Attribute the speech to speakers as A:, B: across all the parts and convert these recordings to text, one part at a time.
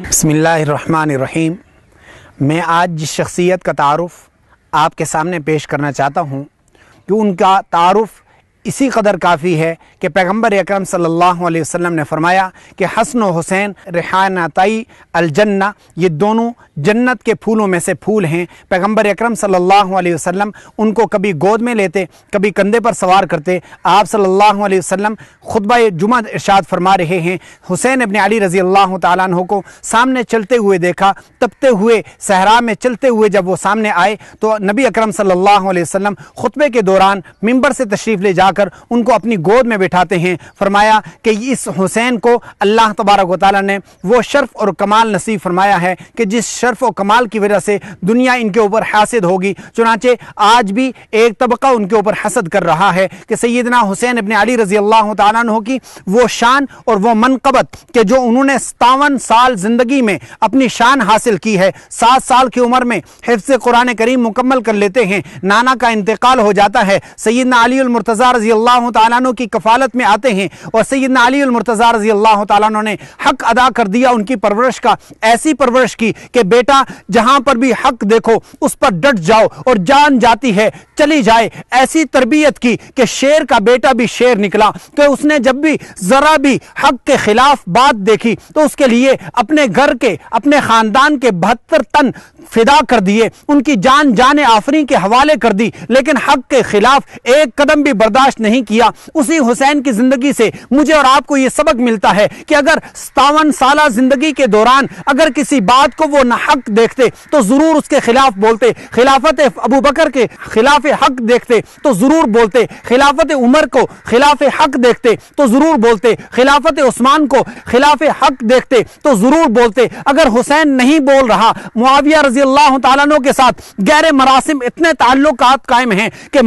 A: बिस्मिल्लाहिर्रहमानिर्रहीम। मैं आज जिस शख्सियत का तारुफ़ आपके सामने पेश करना चाहता हूँ कि उनका तारुफ़ इसी कदर काफ़ी है कि पैगम्बर अकरम सल्लल्लाहु अलैहि वसल्लम ने फरमाया कि हसन व हुसैन रिहानताई अल जन्ना, ये दोनों जन्नत के फूलों में से फूल हैं। पैगम्बर अकरम सल्लल्लाहु अलैहि वसल्लम उनको कभी गोद में लेते, कभी कंधे पर सवार करते। आप सल्लल्लाहु अलैहि वसल्लम खुतबा जुमा इरशाद फरमा रहे हैं, हुसैन इब्न अली रज़ी अल्लाह तआला अन्हु को सामने चलते हुए देखा, तपते हुए सहरा में चलते हुए जब वो सामने आए तो नबी अकरम सल्लल्लाहु अलैहि वसल्लम खुतबे के दौरान मिंबर से तशरीफ़ ले जाकर उनको अपनी गोद में बिठाते हैं। फरमाया कि इस हुसैन को अल्लाह तबारक व तआला ने वो शर्फ और कमाल नसीब फरमाया है कि जिस शर्फ और कमाल की वजह से दुनिया इनके ऊपर हासिद होगी। चुनांचे आज भी एक तबका उनके ऊपर हसद कर रहा है कि सैयदना हुसैन इब्न अली रज़ी अल्लाह तआला अन्हु की वो शान और वो मनक़बत कि जो उन्होंने 57 साल ज़िंदगी में अपनी शान हासिल की है। 7 साल की उम्र में हिफ्ज़ कुरान करीम मुकम्मल कर लेते हैं, नाना का इंतकाल हो जाता है, सैयदना अली अल मुर्तज़ा रज़ी अल्लाह तआला अन्हु की कफ़ालत में आते हैं और सैयदना अली अल मुर्तज़ा रज़ी अल्लाह तआला अन्हु ने हक अदा कर दिया उनकी परवरिश का। ऐसी परवरिश की कि बेटा जहां पर भी हक देखो उस पर डट जाओ और जान जाती है चली जाए। ऐसी तरबियत की कि शेर का बेटा भी शेर निकला, कि उसने जब भी जरा भी हक के खिलाफ बात देखी तो उसके लिए अपने घर के, अपने खानदान के 72 तन फिदा कर दिए, उनकी जान जाने आफरी के हवाले कर दी, लेकिन हक के खिलाफ एक कदम भी बर्दाश्त नहीं किया। उसी हुसैन की जिंदगी से मुझे और आपको यह सबक मिलता है कि अगर 57 साल जिंदगी के दौरान अगर किसी बात को वो ना हक देखते तो जरूर उसके खिलाफ बोलते, खिलाफत अबू बकर के खिलाफ हक देखते तो जरूर बोलते, खिलाफत उमर को खिलाफ हक देखते तो जरूर बोलते, खिलाफत उस्मान को खिलाफ हक देखते तो जरूर बोलते। अगर हुसैन नहीं बोल रहा, मुआविया रज़ी अल्लाह तआला अन्हु के साथ गैर मरासिम इतने ताल्लुकात कायम हैं कि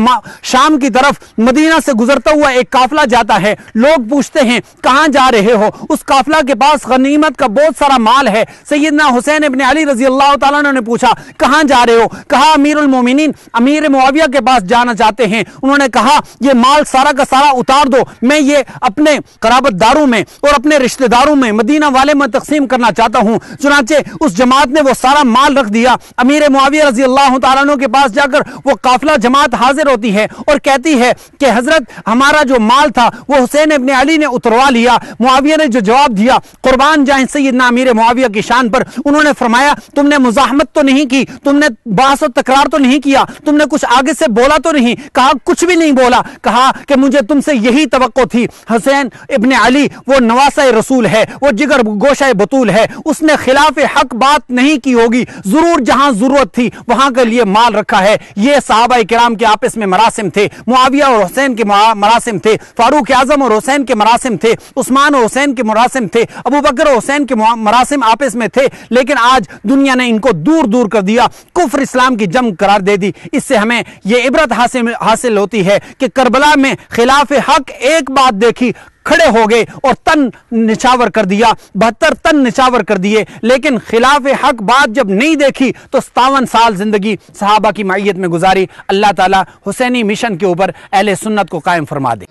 A: शाम की तरफ मदीना से गुजरता हुआ एक काफिला जाता है, लोग पूछते हैं कहां जा रहे हो? उस काफिला के पास गनीमत का बहुत सारा माल है। सैयदना हुसैन इब्न अली रज़ी अल्लाह तआला अन्हु ने पूछा कहां जा रहे हो? कहा अमीरुल मोमिनीन अमीर मुआविया के पास जाना चाहते हैं। उन्होंने कहा ये माल सारा का सारा उतार दो, मैं ये अपने कराबतदारों में और अपने रिश्तेदारों में, मदीना वाले में तकसीम करना चाहता हूं। चुनांचे उस जमात ने वो सारा माल रख दिया। अमीर मुआविया रज़ी अल्लाह तआला अन्हु के पास जाकर वो काफिला जमात हाजिर होती है और कहती है कि हजरत हमारा जो माल था वो हुसैन इब्न अली ने उतरवा लिया। मुआविया ने जो जवाब दिया, कुर्बान जाएं सैयदना अमीर मुआविया की शान पर, उन्होंने फरमाया तुमने मुज़ाहमत तो नहीं की, तुमने बहस और तकरार तो नहीं किया, तुमने कुछ आगे से बोला तो नहीं? कहा कुछ भी नहीं बोला। कहा कि मुझे तुमसे यही तवक्को थी, हुसैन इब्न अली वो नवासा रसूल है, वो जिगर गोशा बतूल है, उसने खिलाफ हक बात नहीं की होगी, जरूर जहां जरूरत थी वहां के लिए माल रखा है। ये सहाबा किराम के आपस में मरासिम थे, मुआविया और हुसैन के मरासिम थे, फारूक आजम और हुसैन के मरासिम थे, उस्मान और हुसैन के मरासिम थे, अबू बकर और हुसैन के मरासिम आपस में थे। लेकिन आज दुनिया ने इनको दूर दूर कर दिया, कुफ्र इस्लाम की जंग करार दे दी। इससे हमें यह इबरत हासिल होती है कि करबला में खिलाफ हक एक बात देखी, खड़े हो गए और तन निछावर कर दिया, 72 तन निछावर कर दिए। लेकिन खिलाफ हक बात जब नहीं देखी तो 57 साल जिंदगी सहाबा की मायत में गुजारी। अल्लाह ताला हुसैनी मिशन के ऊपर अहले सुन्नत को कायम फरमा दे।